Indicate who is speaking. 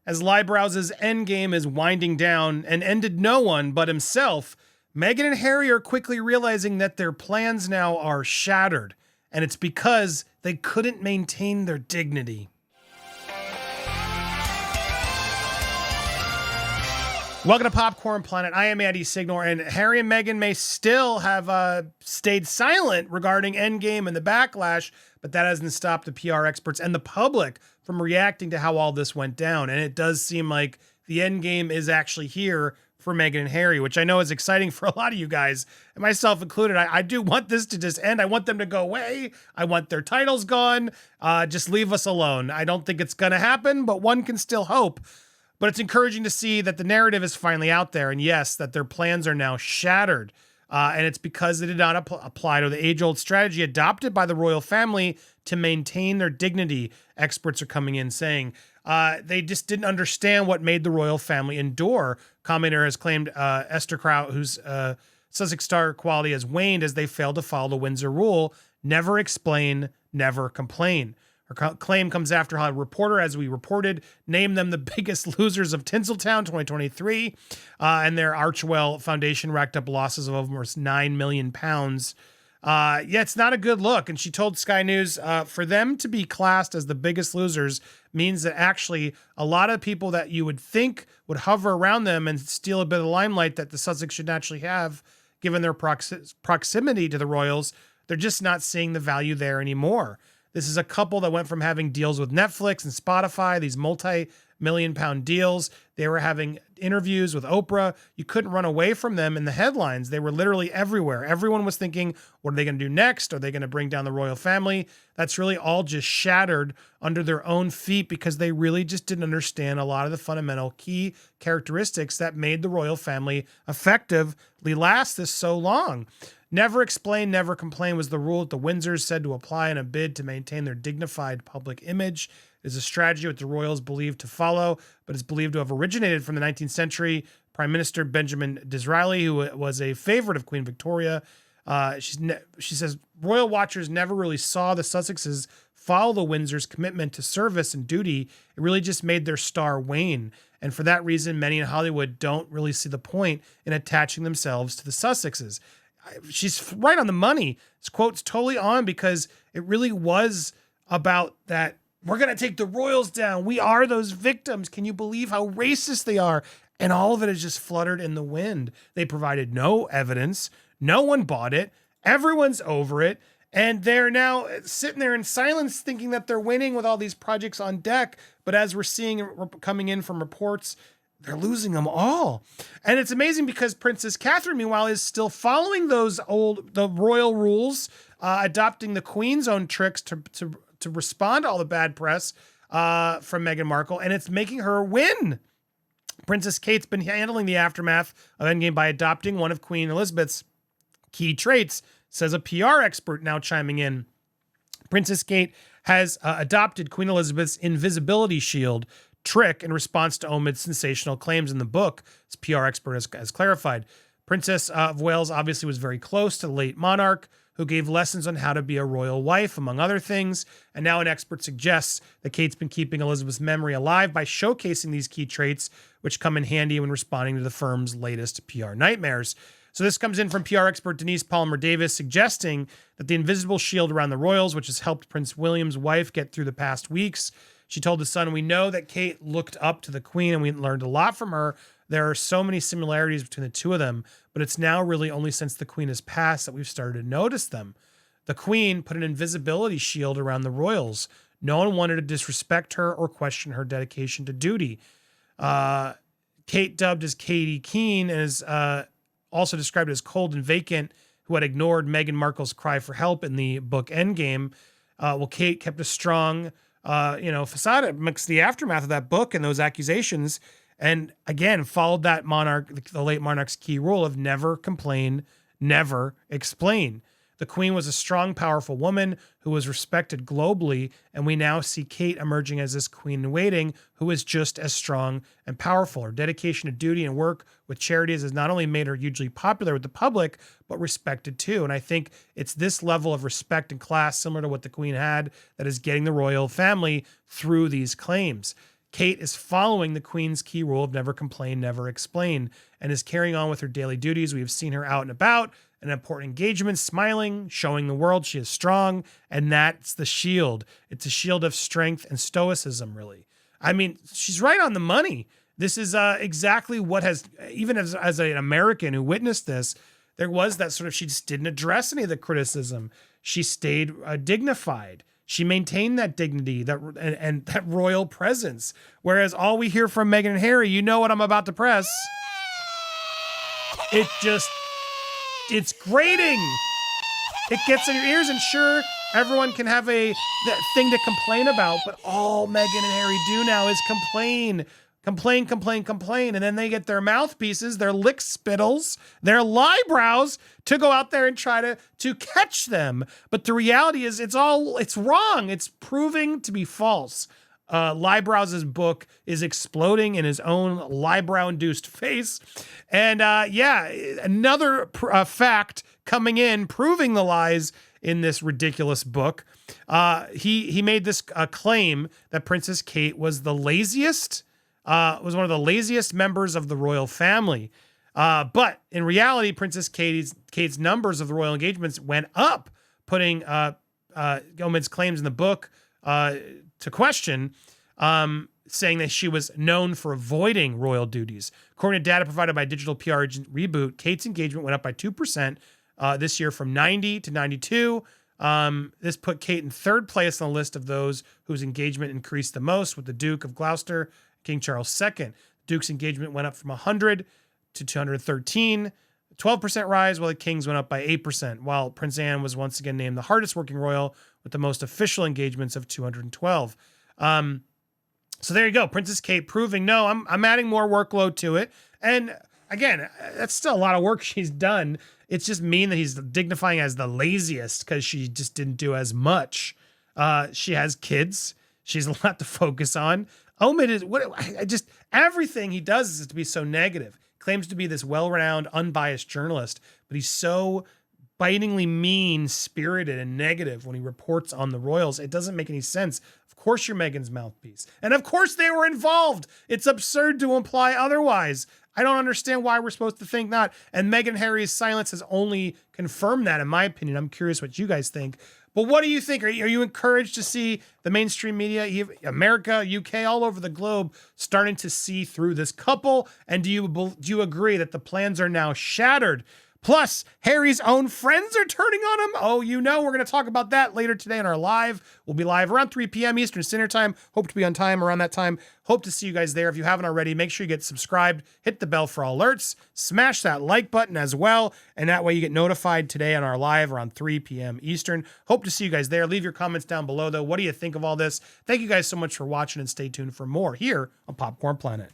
Speaker 1: As Liebrow's endgame is winding down and ended no one but himself, Meghan and Harry are quickly realizing that their plans now are shattered, and it's because they couldn't maintain their dignity. Welcome to Popcorn Planet. I am Andy Signor, and Harry and Meghan may still have stayed silent regarding Endgame and the backlash, but that hasn't stopped the PR experts and the public from reacting to how all this went down. And it does seem like the Endgame is actually here for Meghan and Harry, which I know is exciting for a lot of you guys, and myself included. I do want this to just end. I want them to go away. I want their titles gone. Just leave us alone. I don't think it's going to happen, but one can still hope. But it's encouraging to see that the narrative is finally out there, and yes, that their plans are now shattered. And it's because they did not apply to the age-old strategy adopted by the royal family to maintain their dignity. Experts are coming in saying they just didn't understand what made the royal family endure. Commentator has claimed Esther Kraut, whose Sussex star quality has waned as they failed to follow the Windsor rule: never explain, never complain. Her claim comes after how a reporter, as we reported, named them the biggest losers of Tinseltown 2023, and their Archewell Foundation racked up losses of almost £9 million. Yeah, it's not a good look. And she told Sky News, for them to be classed as the biggest losers means that actually a lot of people that you would think would hover around them and steal a bit of the limelight that the Sussex should naturally have, given their proximity to the royals, they're just not seeing the value there anymore. This is a couple that went from having deals with Netflix and Spotify, these multi-million-pound deals. They were having interviews with Oprah. You couldn't run away from them in the headlines. They were literally everywhere. Everyone was thinking, what are they going to do next? Are they going to bring down the royal family? That's really all just shattered under their own feet because they really just didn't understand a lot of the fundamental key characteristics that made the royal family effectively last this so long. Never explain, never complain was the rule that the Windsors said to apply in a bid to maintain their dignified public image. It is a strategy that the royals believed to follow, but is believed to have originated from the 19th century Prime Minister Benjamin Disraeli, who was a favorite of Queen Victoria. She says royal watchers never really saw the Sussexes follow the Windsors' commitment to service and duty. It really just made their star wane. And for that reason, many in Hollywood don't really see the point in attaching themselves to the Sussexes. She's right on the money. This quote's totally on because it really was about that. We're going to take the royals down. We are those victims. Can you believe how racist they are? And all of it is just fluttered in the wind. They provided no evidence. No one bought it. Everyone's over it. And they're now sitting there in silence thinking that they're winning with all these projects on deck. But as we're seeing coming in from reports, they're losing them all. And it's amazing because Princess Catherine, meanwhile, is still following the royal rules, adopting the Queen's own tricks to respond to all the bad press from Meghan Markle, and it's making her win. Princess Kate's been handling the aftermath of Endgame by adopting one of Queen Elizabeth's key traits, says a PR expert now chiming in. Princess Kate has adopted Queen Elizabeth's invisibility shield trick in response to Omid's sensational claims in the book, as PR expert has clarified. Princess of Wales obviously was very close to the late monarch, who gave lessons on how to be a royal wife, among other things. And now an expert suggests that Kate's been keeping Elizabeth's memory alive by showcasing these key traits, which come in handy when responding to the firm's latest PR nightmares. So this comes in from PR expert Denise Palmer Davis, suggesting that the invisible shield around the royals, which has helped Prince William's wife get through the past weeks. She told The Sun, "We know that Kate looked up to the Queen and we learned a lot from her. There are so many similarities between the two of them, but it's now really only since the Queen has passed that we've started to notice them. The Queen put an invisibility shield around the royals. No one wanted to disrespect her or question her dedication to duty." Kate, dubbed as Katie Keene, and is also described as cold and vacant, who had ignored Meghan Markle's cry for help in the book Endgame. Kate kept a strong facade amidst the aftermath of that book and those accusations, and again followed that the late monarch's key rule of never complain, never explain. The Queen was a strong, powerful woman who was respected globally, and we now see Kate emerging as this queen in waiting who is just as strong and powerful. Her dedication to duty and work with charities has not only made her hugely popular with the public, but respected too. And I think it's this level of respect and class, similar to what the Queen had, that is getting the royal family through these claims. Kate is following the Queen's key rule of never complain, never explain, and is carrying on with her daily duties. We have seen her out and about, an important engagement, smiling, showing the world she is strong, and that's the shield. It's a shield of strength and stoicism, really. I mean, she's right on the money. This is exactly what has, even as an American who witnessed this, there was that sort of, she just didn't address any of the criticism. She stayed dignified. She maintained that dignity and that royal presence. Whereas all we hear from Meghan and Harry, you know what I'm about to press. It's grating. It gets in your ears, and sure, everyone can have that thing to complain about, but all Meghan and Harry do now is complain. And then they get their mouthpieces, their lick spittles, their liebrows to go out there and try to catch them. But the reality is it's wrong. It's proving to be false. Liebrows' book is exploding in his own liebrow-induced face. And another fact coming in, proving the lies in this ridiculous book. He made this claim that Princess Kate was one of the laziest members of the royal family. But in reality, Princess Kate's numbers of the royal engagements went up, putting Gomez's claims in the book to question, saying that she was known for avoiding royal duties. According to data provided by digital PR agent Reboot, Kate's engagement went up by 2% this year from 90 to 92. This put Kate in third place on the list of those whose engagement increased the most, with the Duke of Gloucester, King Charles II. Duke's engagement went up from 100 to 213, 12% rise, while the King's went up by 8%, while Prince Anne was once again named the hardest working royal with the most official engagements of 212. So there you go. Princess Kate proving, no, I'm adding more workload to it. And again, that's still a lot of work she's done. It's just mean that he's dignifying as the laziest because she just didn't do as much. She has kids. She's a lot to focus on. Omid is everything he does is to be so negative. Claims to be this well-renowned, unbiased journalist, but he's so bitingly mean-spirited and negative when he reports on the royals. It doesn't make any sense. Of course you're Meghan's mouthpiece. And of course they were involved. It's absurd to imply otherwise. I don't understand why we're supposed to think not. And Meghan and Harry's silence has only confirmed that, in my opinion. I'm curious what you guys think. But what do you think? Are you encouraged to see the mainstream media, America, UK, all over the globe, starting to see through this couple? And do you agree that the plans are now shattered? Plus, Harry's own friends are turning on him. Oh, we're going to talk about that later today in our live. We'll be live around 3 p.m. Eastern Standard Time. Hope to be on time around that time. Hope to see you guys there. If you haven't already, make sure you get subscribed, hit the bell for all alerts, smash that like button as well, and that way you get notified today on our live around 3 p.m. Eastern. Hope to see you guys there. Leave your comments down below, though. What do you think of all this? Thank you guys so much for watching, and stay tuned for more here on Popcorn Planet.